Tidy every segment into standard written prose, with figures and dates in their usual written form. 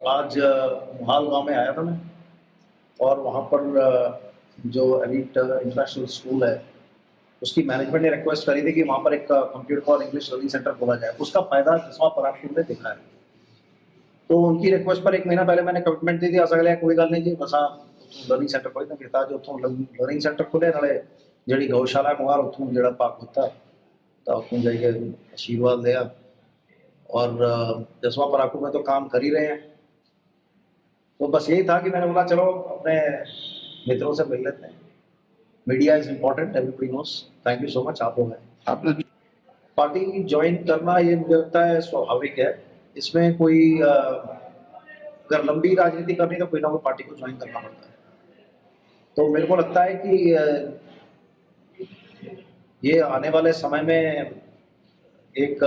आज मोहाल गांव में आया था मैं और वहाँ पर जो एलिट इंटरनेशनल स्कूल है उसकी मैनेजमेंट ने रिक्वेस्ट करी थी कि वहाँ पर एक कंप्यूटर और इंग्लिश लर्निंग सेंटर खोला जाए। उसका फायदा जसवा परागपुर में दिखा है। तो उनकी रिक्वेस्ट पर एक महीना पहले मैंने कमिटमेंट दी थी। आशा गया कोई गल नहीं जी बस लर्निंग सेंटर खोले तो कहता जो उतों लर्निंग सेंटर खुले नाले जी गौशाला है मोहाल उतों जो भाग होता तो उतों जाइए आशीर्वाद लिया। और जसवा परागपुर में तो काम कर ही रहे हैं। तो बस यही था कि मैंने बोला चलो अपने मित्रों से मिल लेते हैं। Media is important, everybody knows. Thank you so much. आप लोग हैं आपने पार्टी ज्वाइन करना, ये मुझे लगता है स्वाभाविक है। इसमें कोई अगर लंबी राजनीति करनी तो कोई ना कोई पार्टी को ज्वाइन करना पड़ता है। तो मेरे को लगता है कि ये आने वाले समय में एक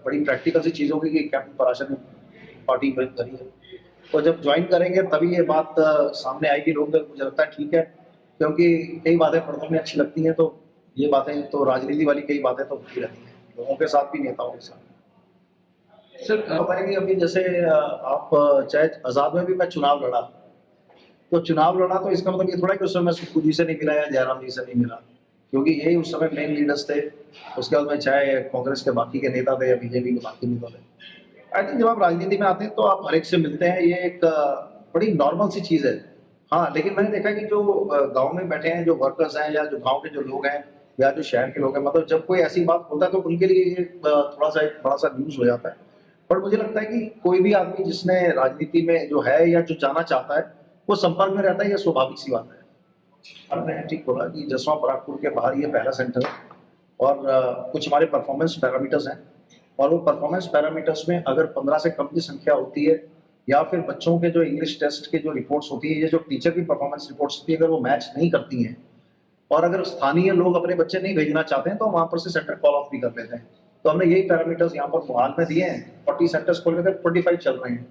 बड़ी प्रैक्टिकल सी चीज़ होगी कि कैप्टन पराशर ने पार्टी ज्वाइन करी है। तो जब ज्वाइन करेंगे तभी ये बात सामने आएगी। लोग मुझे लगता है ठीक है, क्योंकि कई बातें पर्दों में अच्छी लगती हैं। तो ये बातें तो राजनीति वाली कई बातें तो होती रहती हैं लोगों के साथ भी, नेताओं के साथ। सर बताएंगे अभी जैसे आप चाहे आज़ाद में भी मैं चुनाव लड़ा, तो चुनाव लड़ा तो इसका मतलब ये थोड़ा कि उस समय सुक्खू जी से नहीं मिला या जयराम जी से नहीं मिला, क्योंकि यही उस समय मेन लीडर्स थे। उसके बाद में चाहे कांग्रेस के बाकी के नेता थे या बीजेपी के बाकी नेता थे। आई थिंक जब आप राजनीति में आते हैं तो आप हर एक से मिलते हैं, ये एक बड़ी नॉर्मल सी चीज़ है। हाँ, लेकिन मैंने देखा कि जो गांव में बैठे हैं, जो वर्कर्स हैं या जो गांव के जो लोग हैं या जो शहर के लोग हैं, मतलब जब कोई ऐसी बात होता है तो उनके लिए ये थोड़ा सा एक बड़ा सा न्यूज़ हो जाता है। पर मुझे लगता है कि कोई भी आदमी जिसने राजनीति में जो है या जो जाना चाहता है वो संपर्क में रहता है, ये स्वाभाविक सी बात है। आपने ठीक बोला कि जसवा परागपुर के बाहर ये पहला सेंटर है और कुछ हमारे परफॉर्मेंस पैरामीटर्स हैं। और वो परफॉर्मेंस पैरामीटर्स में अगर 15 से कम की संख्या होती है या फिर बच्चों के जो इंग्लिश टेस्ट के जो रिपोर्ट्स होती है, ये जो टीचर की परफॉर्मेंस रिपोर्ट्स होती है, अगर वो मैच नहीं करती हैं और अगर स्थानीय लोग अपने बच्चे नहीं भेजना चाहते हैं तो वहाँ पर से सेंटर कॉल ऑफ भी कर लेते हैं। तो हमने यही पैरामीटर्स यहाँ पर मोहाल में दिए हैं। 40 सेंटर्स खोल के 45 चल रहे हैं।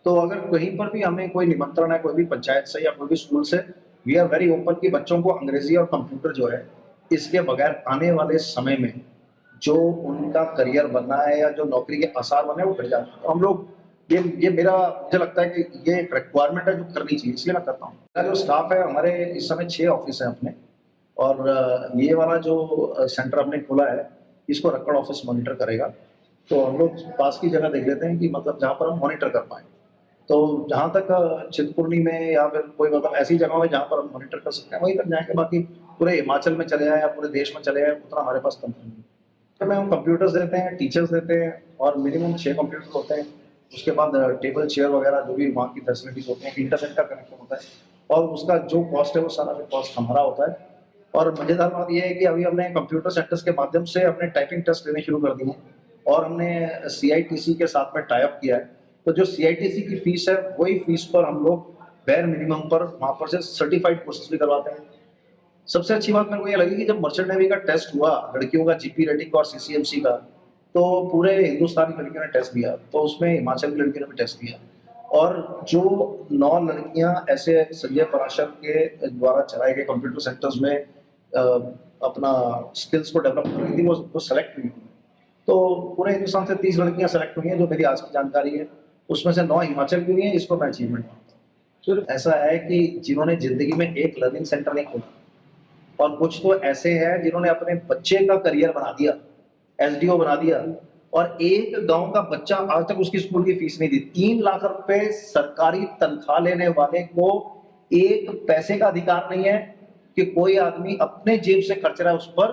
तो अगर कहीं पर भी हमें कोई निमंत्रण है कोई भी पंचायत से या कोई भी स्कूल से, वी आर वेरी ओपन कि बच्चों को अंग्रेजी और कंप्यूटर जो है इसके बगैर आने वाले समय में जो उनका करियर बनना है या जो नौकरी के आसार बने वो बढ़ जाते हैं। तो हम लोग ये मेरा मुझे लगता है कि ये एक रिक्वायरमेंट है जो करनी चाहिए, इसलिए मैं करता हूँ। मेरा जो स्टाफ है, हमारे इस समय 6 ऑफिस हैं अपने। और ये वाला जो सेंटर हमने खोला है इसको रक्कड़ ऑफिस मॉनिटर करेगा। तो हम लोग पास की जगह देख लेते हैं कि मतलब जहाँ पर हम मॉनिटर कर पाएँ। तो जहाँ तक चिंतपूर्णी में या फिर कोई मतलब ऐसी जगहों में जहाँ पर हम मॉनिटर कर सकते हैं वहीं तक जाएंगे। बाकी पूरे हिमाचल में चले जाए या पूरे देश में चले जाए उतना हमारे पास तंत्र नहीं है। तो में हम कंप्यूटर्स देते हैं, टीचर्स देते हैं और मिनिमम 6 कंप्यूटर होते हैं। उसके बाद टेबल चेयर वगैरह जो भी वहाँ की फैसिलिटीज होती हैं, इंटरनेट का कनेक्शन होता है और उसका जो कॉस्ट है वो सारा कॉस्ट हमारा होता है। और मजेदार बात यह है कि अभी हमने कंप्यूटर सेंटर्स के माध्यम से अपने टाइपिंग टेस्ट लेने शुरू कर दिए हैं और हमने सीआईटीसी के साथ में टाई अप किया है। तो जो सीआईटीसी की फीस है वही फीस पर हम लोग बेयर मिनिमम पर वहाँ पर से सर्टिफाइड कोर्सेज भी करवाते हैं। सबसे अच्छी बात मेरे को ये लगी कि जब मर्चेंट नेवी का टेस्ट हुआ लड़कियों का, जीपी रेटिंग और सीसीएमसी का, तो पूरे हिंदुस्तानी लड़कियों ने टेस्ट दिया। तो उसमें हिमाचल की लड़कियों ने भी टेस्ट दिया और जो 9 लड़कियां ऐसे संजय पराशर के द्वारा चलाए गए कंप्यूटर सेंटर्स में अपना स्किल्स को डेवलप कर रही थी, वो सेलेक्ट हुई। तो पूरे हिंदुस्तान से 30 लड़कियां सेलेक्ट हुई हैं, जो मेरी आज की जानकारी है। उसमें से 9 हिमाचल की हुई हैं, इसको मैं अचीवमेंट मानता हूँ। फिर ऐसा है कि जिन्होंने जिंदगी में एक लर्निंग सेंटर नहीं खोला और कुछ तो ऐसे हैं जिन्होंने अपने बच्चे का करियर बना दिया, एसडीओ बना दिया। और एक गांव का बच्चा आज तक उसकी स्कूल की फीस नहीं दी। 3 लाख रुपए सरकारी तनख्वाह लेने वाले को एक पैसे का अधिकार नहीं है कि कोई आदमी अपने जेब से खर्च रहा है उस पर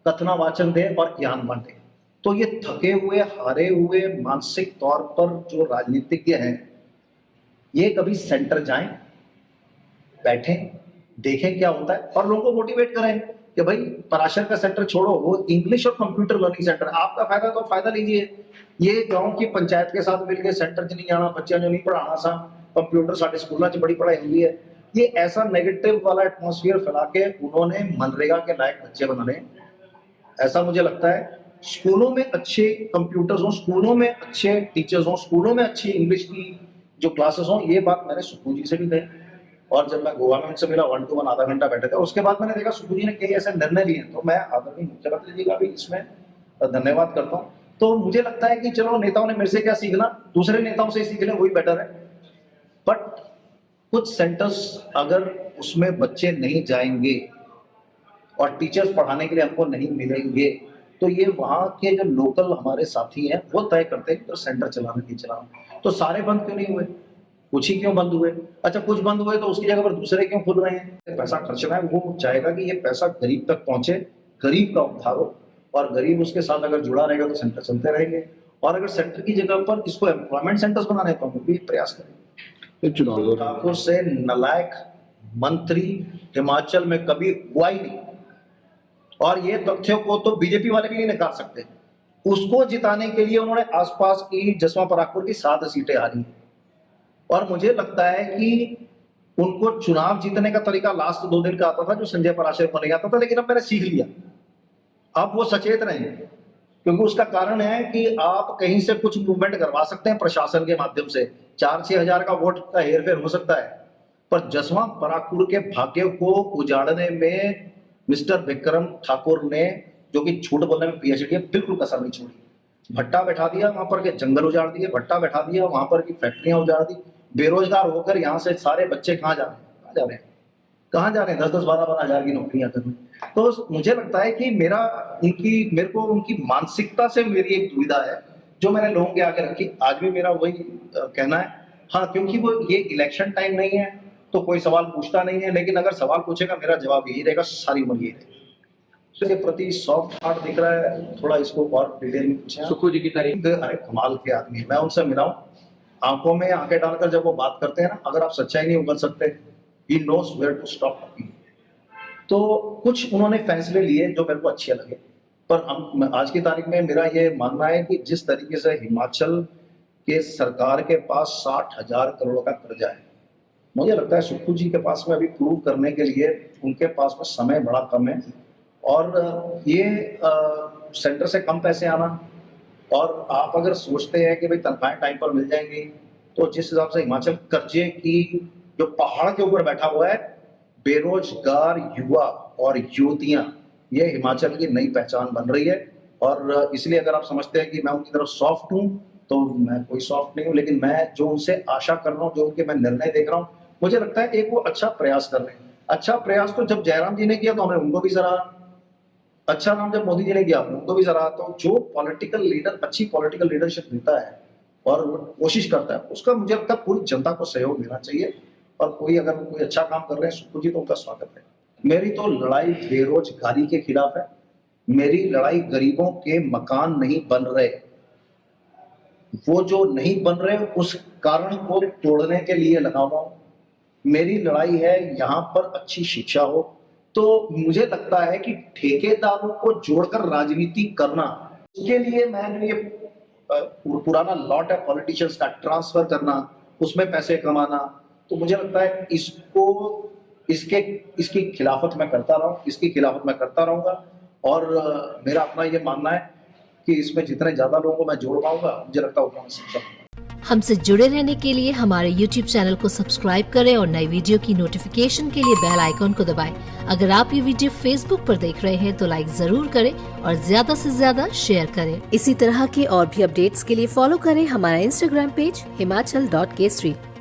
कथना वाचन दे और ज्ञान बांटे। तो ये थके हुए, हारे हुए मानसिक तौर पर जो राजनीतिज्ञ हैं, ये कभी सेंटर जाएं, बैठें, देखें क्या होता है और लोगों को मोटिवेट करें कि भाई पराशर का सेंटर छोड़ो, वो इंग्लिश और कंप्यूटर लर्निंग सेंटर, आपका फायदा तो फायदा लीजिए। ये गांव की पंचायत के साथ मिलकर सेंटर च नहीं जाना, बच्चों जो नहीं पढ़ाना सा कंप्यूटर साढ़े स्कूलों च बड़ी पढ़ाई हुई है, ये ऐसा नेगेटिव वाला एटमॉस्फेयर फैला के उन्होंने मनरेगा के लायक बच्चे बनाने। ऐसा मुझे लगता है स्कूलों में अच्छे कंप्यूटर्स हों, स्कूलों में अच्छे टीचर्स हों, स्कूलों में अच्छी इंग्लिश की जो क्लासेस हों। ये बात मैंने सुक्खू जी से भी कही और जब मैं गोवा में उनसे मिला 1 to 1 आधा घंटा बैठे थे, उसके बाद मैंने देखा सुक्खू जी ने कई ऐसे निर्णय लिए। तो मैं आदरणीय मुख्यमंत्री जी का भी इसमें धन्यवाद करता हूँ। तो मुझे लगता है कि चलो नेताओं ने मेरे से क्या सीखना, दूसरे नेताओं से सीख लें, वही बेटर है। बट कुछ सेंटर्स अगर उसमें बच्चे नहीं जाएंगे और टीचर्स पढ़ाने के लिए हमको नहीं मिलेंगे, तो ये वहाँ के जो लोकल हमारे साथी हैं वो तय करते हैं कि तो सेंटर चलाना नहीं चलाना। तो सारे बंद क्यों नहीं हुए, कुछ ही क्यों बंद हुए? अच्छा, कुछ बंद हुए तो उसकी जगह पर दूसरे क्यों खुल रहे हैं? पैसा खर्चना है, वो चाहेगा कि ये पैसा गरीब तक पहुंचे, गरीब का उद्धार हो, और गरीब उसके साथ अगर जुड़ा रहेगा तो सेंटर चलते रहेंगे। और अगर सेंटर की जगह पर इसको एम्प्लॉयमेंट सेंटर्स बनाने तो हम भी प्रयास करेंगे। चुनाव ठाकुर से नालायक मंत्री हिमाचल में कभी हुआ ही नहीं, और ये तथ्यों को तो बीजेपी वाले भी नहीं नकार सकते। उसको जिताने के लिए उन्होंने आसपास की जसवां परागपुर की 7 सीटें हारी, और मुझे लगता है कि उनको चुनाव जीतने का तरीका लास्ट 2 दिन का आता था जो संजय पराशर को नहीं आता था, लेकिन अब मैंने सीख लिया। अब वो सचेत रहेंगे, क्योंकि उसका कारण है कि आप कहीं से कुछ मूवमेंट करवा सकते हैं प्रशासन के माध्यम से, 4-6 हजार का वोट का हेरफेर हो सकता है, पर जसवां परागपुर के भाग्य को उजाड़ने में मिस्टर विक्रम ठाकुर ने, जो कि झूठ बोलने में पीएचडी है, बिल्कुल कसर नहीं छोड़ी। भट्टा बैठा दिया, वहां पर के जंगल उजाड़ दिए, भट्टा बैठा दिया, वहां पर की फैक्ट्रियां उजाड़ दी। बेरोजगार होकर यहाँ से सारे बच्चे कहाँ जा रहे हैं, कहाँ जा रहे हैं 10-10, 12-12 हजार की नौकरियां करने। तो मुझे लगता है कि मेरे को उनकी मानसिकता से मेरी एक दुविधा है, जो मैंने लोगों के आगे रखी। आज भी मेरा वही कहना है, हाँ, क्योंकि वो ये इलेक्शन टाइम नहीं है तो कोई सवाल पूछता नहीं है, लेकिन अगर सवाल पूछेगा मेरा जवाब यही रहेगा, सारी उम्र यही रहेगी। इसके प्रति सॉफ्ट हार्ट दिख रहा है, थोड़ा इसको और डिटेल में पूछें। सुक्खू जी की तारीफ। अरे कमाल के आदमी, मैं उनसे मिला हूँ, आंखों में आंखें डालकर जब वो बात करते हैं ना, अगर आप सच्चाई नहीं उगल सकते, he knows where to stop talking। तो कुछ उन्होंने फैसले लिए जो मेरे को अच्छे लगे, पर आज की तारीख में मेरा ये मानना है कि जिस तरीके से हिमाचल के सरकार के पास 60,000 करोड़ का कर्जा है, मुझे लगता है सुक्खू जी के पास में अभी प्रूव करने के लिए उनके पास में समय बड़ा कम है, और ये सेंटर से कम पैसे आना, और आप अगर सोचते हैं कि भाई तनख्वाहें टाइम पर मिल जाएंगी, तो जिस हिसाब से हिमाचल कर्जे की जो पहाड़ के ऊपर बैठा हुआ है, बेरोजगार युवा और युवतियां, ये हिमाचल की नई पहचान बन रही है। और इसलिए अगर आप समझते हैं कि मैं उनकी तरफ सॉफ्ट हूं, तो मैं कोई सॉफ्ट नहीं हूं, लेकिन मैं जो उनसे आशा कर रहा हूं, जो उनके मैं निर्णय देख रहा हूं, मुझे लगता है एक वो अच्छा प्रयास कर रहे हैं। अच्छा प्रयास तो जब जयराम जी ने किया तो हमने उनको भी सराहा, अच्छा नाम जब मोदी जी ने किया आपने उनको भी सराहा। तो जो पॉलिटिकल लीडर अच्छी पॉलिटिकल लीडरशिप देता है और कोशिश करता है, उसका मुझे लगता है पूरी जनता को सहयोग देना चाहिए। और अगर कोई अच्छा काम कर रहे हैं सुक्खू जी, तो उनका स्वागत है। मेरी तो लड़ाई बेरोजगारी के खिलाफ है, मेरी लड़ाई गरीबों के मकान नहीं बन रहे, वो जो नहीं बन रहे उस कारण को तोड़ने के लिए लगा हुआ हूं। मेरी लड़ाई है यहाँ पर अच्छी शिक्षा हो। तो मुझे लगता है कि ठेकेदारों को जोड़कर राजनीति करना, उसके लिए मैंने ये पुराना लॉट है पॉलिटिशियंस का, ट्रांसफर करना, उसमें पैसे कमाना, तो मुझे लगता है इसकी खिलाफत मैं करता रहूं, इसकी खिलाफत मैं करता रहूंगा। और मेरा अपना ये मानना है कि इसमें जितने ज्यादा लोगों को मैं जोड़ पाऊंगा, मुझे लगता है उतना मैं सक्षम हूं। हमसे जुड़े रहने के लिए हमारे YouTube चैनल को सब्सक्राइब करें और नई वीडियो की नोटिफिकेशन के लिए बेल आइकॉन को दबाएं। अगर आप ये वीडियो Facebook पर देख रहे हैं तो लाइक जरूर करें और ज्यादा से ज्यादा शेयर करें। इसी तरह के और भी अपडेट्स के लिए फॉलो करें हमारा Instagram पेज himachal.kesri।